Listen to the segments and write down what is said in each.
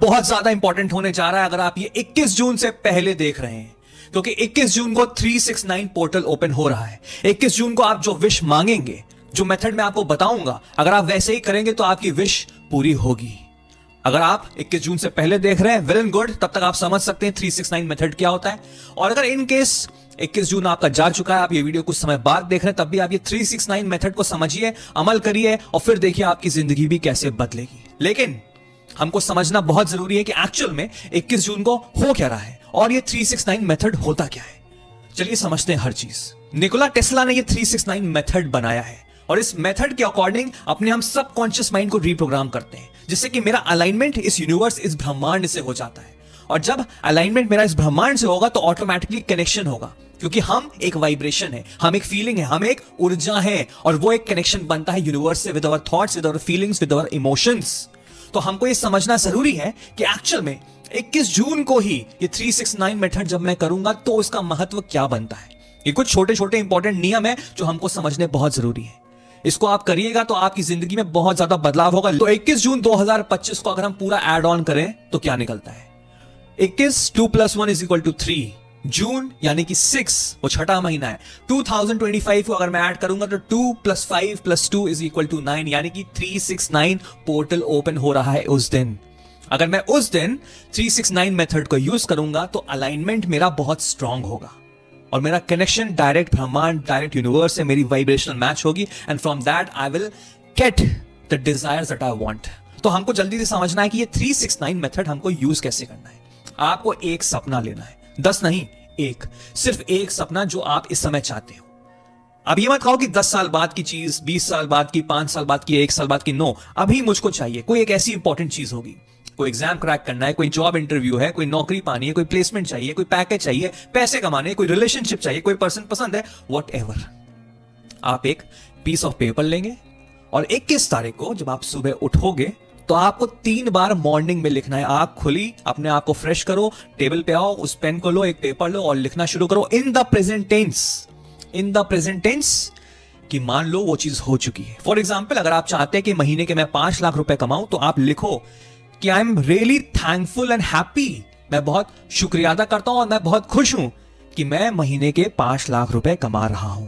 बहुत ज्यादा इंपॉर्टेंट होने जा रहा है अगर आप ये 21 जून से पहले देख रहे हैं, क्योंकि 21 जून को 369 पोर्टल ओपन हो रहा है। 21 जून को आप जो विश मांगेंगे, जो मेथड मैं आपको बताऊंगा, अगर आप वैसे ही करेंगे तो आपकी विश पूरी होगी। अगर आप 21 जून से पहले देख रहे हैं, वेल एंड गुड, तब तक आप समझ सकते हैं 369 मेथड क्या होता है। और अगर इन केस 21 जून आपका जा चुका है, आप ये वीडियो कुछ समय बाद देख रहे हैं, तब भी आप ये 369 मेथड को समझिए, अमल करिए और फिर देखिए आपकी जिंदगी भी कैसे बदलेगी। लेकिन हमको समझना बहुत जरूरी है कि एक्चुअल में 21 जून को हो क्या रहा है और ये 369 मेथड होता क्या है। चलिए समझते हैं हर चीज। निकोला टेस्ला ने ये 369 मेथड बनाया है और इस मेथड के अकॉर्डिंग अपने हम सबकॉन्शियस माइंड को रीप्रोग्राम करते हैं, जिससे कि मेरा अलाइनमेंट इस यूनिवर्स, इस ब्रह्मांड से हो जाता है। और जब अलाइनमेंट मेरा इस ब्रह्मांड से होगा तो ऑटोमेटिकली कनेक्शन होगा, क्योंकि हम एक वाइब्रेशन है, हम एक फीलिंग है, हम एक ऊर्जा है, और वो एक कनेक्शन बनता है यूनिवर्स से with our thoughts, with our feelings, with our emotions. तो हमको ये समझना जरूरी है कि एक्चुअल में 21 जून को ही ये 369 मेथड जब मैं करूंगा तो इसका महत्व क्या बनता है। ये कुछ छोटे छोटे इंपॉर्टेंट नियम है जो हमको समझने बहुत जरूरी है। इसको आप करिएगा तो आपकी जिंदगी में बहुत ज्यादा बदलाव होगा। तो 21 जून 2025 को अगर हम पूरा एड ऑन करें तो क्या निकलता है? 21 2 + 1 = 3। जून यानी कि 6 वो छठा महीना है। 2025 को अगर मैं ऐड करूंगा तो 2 + 5 + 2 = 9, यानी कि 369 पोर्टल ओपन हो रहा है उस दिन। अगर मैं उस दिन 369 मेथड को यूज करूंगा तो अलाइनमेंट मेरा बहुत स्ट्रांग होगा और मेरा कनेक्शन डायरेक्ट ब्रह्मांड, डायरेक्ट यूनिवर्स से मेरी वाइब्रेशनल मैच होगी, and from that I will get the desires that I want. तो हमको जल्दी से समझना है कि ये 369 मेथड हमको यूज कैसे करना है। आपको एक सपना लेना है, 10 नहीं, एक, सिर्फ एक सपना जो आप इस समय चाहते हो। अब ये मत कहो कि 10 साल बाद की चीज, 20 साल बाद की, 5 साल बाद की, 1 साल बाद की। नो, अभी मुझको चाहिए कोई एक ऐसी इंपॉर्टेंट चीज होगी। कोई एग्जाम क्रैक करना है, कोई जॉब इंटरव्यू है, कोई नौकरी पानी है, कोई प्लेसमेंट चाहिए, कोई पैकेज चाहिए, पैसे कमाने, कोई रिलेशनशिप चाहिए, कोई पर्सन पसंद है, व्हाटएवर। आप एक पीस ऑफ पेपर लेंगे और 21 तारीख को जब आप सुबह उठोगे तो आपको 3 बार मॉर्निंग में लिखना है। आंख खुली, अपने आप को फ्रेश करो, टेबल पे आओ, उस पेन को लो, एक पेपर लो और लिखना शुरू करो in the present tense. In the present tense कि मान लो वो चीज हो चुकी है। फॉर एग्जाम्पल, अगर आप चाहते हैं कि महीने के मैं 5 लाख रुपए कमाऊं तो आप लिखो कि I am really thankful and happy, मैं बहुत शुक्रिया अदा करता हूं और मैं बहुत खुश हूं कि मैं महीने के 5 लाख रुपए कमा रहा हूं।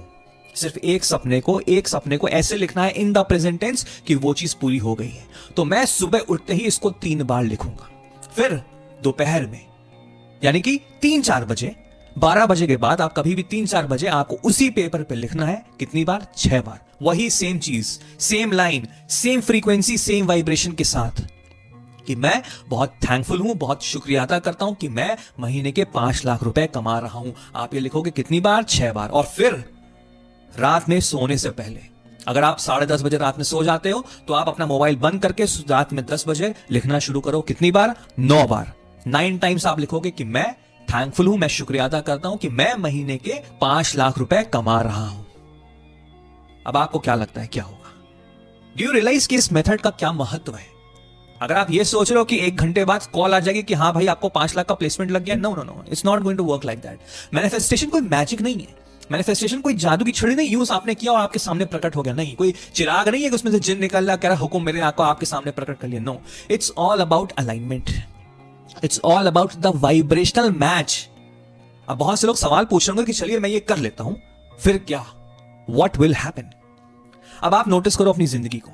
सिर्फ एक सपने को ऐसे लिखना है इन द प्रेजेंट टेंस कि वो चीज पूरी हो गई है। तो मैं सुबह उठते ही इसको 3 बार लिखूंगा, फिर दोपहर में यानी कि 3-4 बजे, 12 बजे के बाद आप कभी भी 3-4 बजे आपको उसी पेपर पे लिखना है। कितनी बार? 6 बार। वही सेम चीज, same line, same frequency, same vibration के साथ कि मैं बहुत थैंकफुल हूं, बहुत शुक्रिया अदा करता हूं कि मैं महीने के 5 लाख रुपए कमा रहा हूं। आप ये लिखोगे कितनी बार? 6 बार। और फिर रात में सोने से पहले, अगर आप 10:30 बजे रात में सो जाते हो तो आप अपना मोबाइल बंद करके रात में 10 बजे लिखना शुरू करो। कितनी बार? 9 बार। 9 टाइम्स आप लिखोगे कि मैं थैंकफुल हूं, मैं शुक्रिया अदा करता हूं कि मैं महीने के 5 लाख रुपए कमा रहा हूं। अब आपको क्या लगता है क्या होगा? डू यू रियलाइज कि इस मेथड का क्या महत्व है? अगर आप ये सोच रहे हो कि 1 घंटे बाद कॉल आ जाएगी कि हाँ भाई आपको 5 लाख का प्लेसमेंट लग गया, no no no, it's not going to work like that. Manifestation कोई मैजिक नहीं है। मैनिफेस्टेशन कोई जादू की छड़ी नहीं, यूज आपने किया और आपके सामने प्रकट हो गया। नहीं, कोई चिराग नहीं है कि उसमें से जिन निकल रहा, कह रहा हुक्म मेरे आको आपके सामने प्रकट कर लिया। No, it's all about alignment, it's all about the vibrational match. अब बहुत से लोग सवाल पूछ रहे होंगे कि चलिए मैं ये कर लेता हूं, फिर क्या? What will happen? अब आप नोटिस करो अपनी जिंदगी को,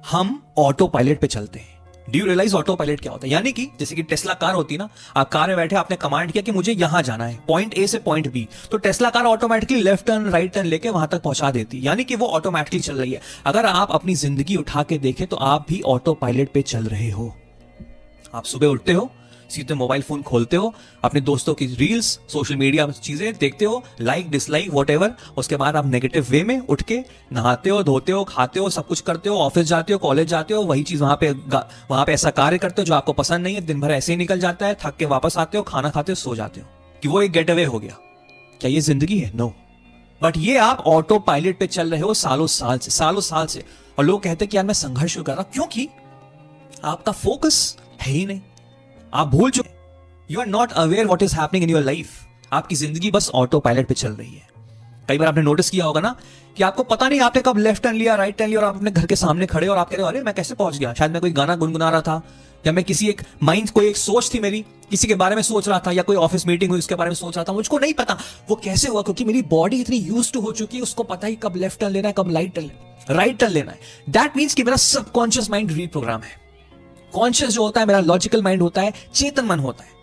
हम ऑटो पायलट पे चलते हैं। Do you realise autopilot क्या होता है? यानी कि जैसे कि टेस्ला कार होती है ना, आप कार में बैठे, आपने कमांड किया कि मुझे यहां जाना है, पॉइंट ए से पॉइंट बी, तो Tesla car automatically left turn, right turn लेके वहां तक पहुंचा देती है, यानी कि वो ऑटोमेटिकली चल रही है। अगर आप अपनी जिंदगी उठा के देखें तो आप भी ऑटो पायलट पे चल रहे हो। आप सुबह उठते हो, सीधे मोबाइल फोन खोलते हो, अपने दोस्तों की रील्स, सोशल मीडिया चीजें देखते हो, लाइक डिसलाइक व्हाटएवर। उसके बाद आप नेगेटिव वे में उठ के नहाते हो, धोते हो, खाते हो, सब कुछ करते हो, ऑफिस जाते हो, कॉलेज जाते हो, वही चीज वहां पे ऐसा कार्य करते हो जो आपको पसंद नहीं है। दिन भर ऐसे ही निकल जाता है, थक के वापस आते हो, खाना खाते हो, सो जाते हो, कि वो एक गेट अवे हो गया। क्या ये जिंदगी है? नो। बट ये आप ऑटो पायलट पे चल रहे हो सालों साल से। और लोग कहते हैं कि यार मैं संघर्ष कर रहा हूं, क्योंकि आपका फोकस है ही नहीं, आप भूल चुके, you are not aware what is happening in your life. आपकी जिंदगी बस ऑटो पायलट पे चल रही है। कई बार आपने नोटिस किया होगा ना कि आपको पता नहीं आपने कब लेफ्ट टर्न लिया, राइट टर्न लिया, और आप अपने घर के सामने खड़े और आप कह रहे हो अरे मैं कैसे पहुंच गया? शायद मैं कोई गाना गुनगुना रहा था या मैं किसी एक माइंड, कोई एक सोच थी मेरी, किसी के बारे में सोच रहा था, या कोई ऑफिस मीटिंग हुई उसके बारे में सोच रहा था, मुझको नहीं पता वो कैसे हुआ, क्योंकि मेरी बॉडी इतनी यूज्ड टू हो चुकी है, उसको पता ही कब लेफ्ट टर्न लेना है, कब राइट टर्न लेना है। दैट मीन्स कि मेरा सबकॉन्शियस माइंड रीप्रोग्राम है। कॉन्शियस जो होता है मेरा लॉजिकल माइंड होता है, चेतन मन होता है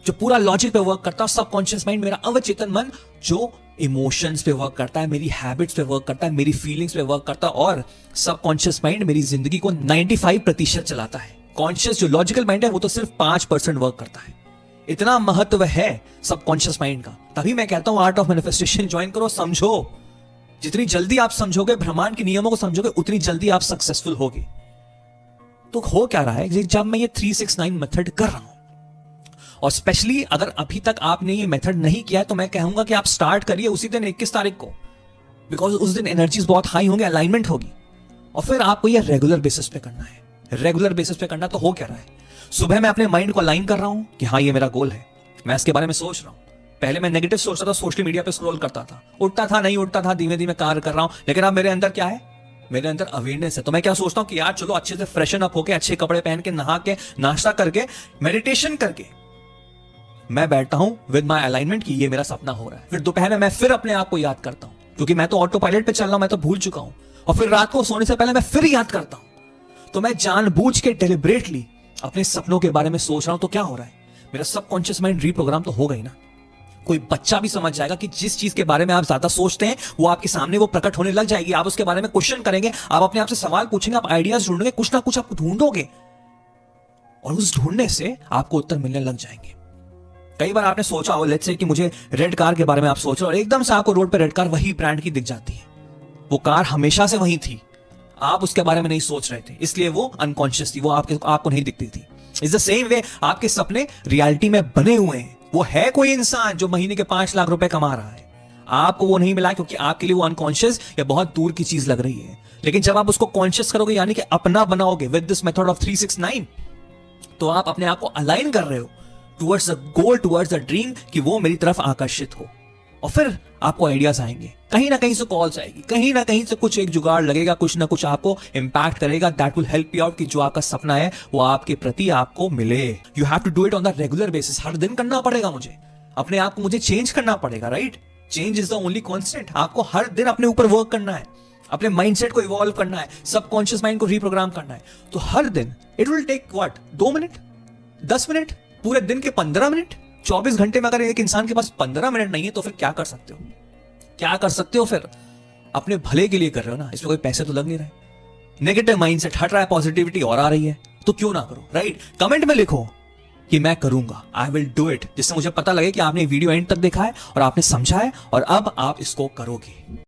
जो पूरा लॉजिक पे वर्क करता है। सबकॉन्शियस माइंड मेरा अवचेतन मन जो इमोशंस पे वर्क करता है, मेरी हैबिट्स पे वर्क करता है, मेरी फीलिंग्स पे वर्क करता है। और सबकॉन्शियस माइंड मेरी जिंदगी को 95% चलाता है। कॉन्शियस जो लॉजिकल माइंड है वो तो सिर्फ 5% वर्क करता है। इतना महत्व है सबकॉन्शियस माइंड का। तभी मैं कहता हूं आर्ट ऑफ मैनिफेस्टेशन ज्वाइन करो, समझो। जितनी जल्दी आप समझोगे, ब्रह्मांड के नियमों को समझोगे, उतनी जल्दी आप सक्सेसफुल होगे। तो हो क्या रहा है, जब मैं ये 369 मेथड कर रहा हूं, और स्पेशली अगर अभी तक आपने ये मेथड नहीं किया है, तो मैं कहूंगा कि आप स्टार्ट करिए उसी दिन 21 तारीख को, बिकॉज उस दिन एनर्जीज बहुत हाई होंगे, अलाइनमेंट होगी। और फिर आपको ये रेगुलर बेसिस पे करना है। रेगुलर बेसिस पे करना तो हो क्या रहा है, सुबह मैं अपने माइंड को अलाइन कर रहा हूं कि हाँ ये मेरा गोल है, मैं इसके बारे में सोच रहा हूं। पहले मैं नेगेटिव सोचता था, सोशल मीडिया पे स्क्रॉल करता था, उठता था नहीं उठता था, धीमे धीमे कार्य कर रहा हूं। लेकिन अब मेरे अंदर क्या है, मेरे अंदर अवेयरनेस है। तो मैं क्या सोचता हूं कि यार चलो अच्छे से फ्रेशन अप होके, अच्छे कपड़े पहन के, नहा के, नाश्ता करके, मेडिटेशन करके मैं बैठता हूं विद माय अलाइनमेंट कि ये मेरा सपना हो रहा है। फिर दोपहर में मैं फिर अपने आप को याद करता हूं, क्योंकि मैं तो ऑटो पायलट पे चल रहा हूं, मैं तो भूल चुका हूं। और फिर रात को सोने से पहले मैं फिर याद करता हूं। तो मैं जानबूझ के डेलिब्रेटली अपने सपनों के बारे में सोच रहा हूं। तो क्या हो रहा है, मेरा सबकॉन्शियस माइंड रीप्रोग्राम तो हो गई ना। कोई बच्चा भी समझ जाएगा कि जिस चीज के बारे में आप ज्यादा सोचते हैं वो आपके सामने वो प्रकट होने लग जाएगी। आप उसके बारे में क्वेश्चन करेंगे, आप अपने आप से सवाल पूछेंगे, आप आइडियाज ढूंढेंगे, कुछ ना कुछ आप ढूंढोगे, और उस ढूंढने से आपको उत्तर मिलने लग जाएंगे। कई बार आपने सोचा हो, लेट्स से कि मुझे रेड कार के बारे में आप सोच रहे हो, और एकदम से आपको रोड पे रेड कार वही ब्रांड की दिख जाती है। वो कार हमेशा से वही थी, आप उसके बारे में नहीं सोच रहे थे, इसलिए वो अनकॉन्शियस थी, वो आपको नहीं दिखती थी। इट्स द सेम वे आपके सपने रियलिटी में बने हुए हैं। वो है कोई इंसान जो महीने के 5 लाख रुपए कमा रहा है, आपको वो नहीं मिला क्योंकि आपके लिए वो अनकॉन्शियस या बहुत दूर की चीज लग रही है। लेकिन जब आप उसको कॉन्शियस करोगे, यानी कि अपना बनाओगे विद दिस मेथड ऑफ 369, तो आप अपने आप को अलाइन कर रहे हो towards the goal, towards the dream, कि वो मेरी तरफ आकर्षित हो। और फिर आपको आइडियाज आएंगे, कहीं ना कहीं से कॉल्स आएगी, कहीं ना कहीं से कुछ एक जुगाड़ लगेगा, कुछ ना कुछ आपको इंपैक्ट करेगा। That will help you out कि जो आपका सपना है वो आपके प्रति आपको मिले। You have to do it on the regular basis. हर दिन करना पड़ेगा मुझे, अपने आप को मुझे चेंज करना पड़ेगा, right. Change is the only constant. आपको हर दिन अपने ऊपर वर्क करना है, अपने माइंडसेट को इवॉल्व करना है, सबकॉन्शियस माइंड को रीप्रोग्राम करना है। तो हर दिन it will take what, 2 minute, 10 minute, पूरे दिन के 15 मिनट, 24 घंटे में अगर एक इंसान के पास 15 मिनट नहीं है तो फिर क्या कर सकते हो, क्या कर सकते हो। फिर अपने भले के लिए कर रहे हो ना, इसमें कोई पैसे तो लग नहीं रहे। नेगेटिव माइंडसेट हट रहा है, पॉजिटिविटी और आ रही है, तो क्यों ना करो, राइट। कमेंट में लिखो कि मैं करूंगा, आई विल डू इट, जिससे मुझे पता लगे कि आपने वीडियो एंड तक देखा है और आपने समझा है और अब आप इसको करोगे।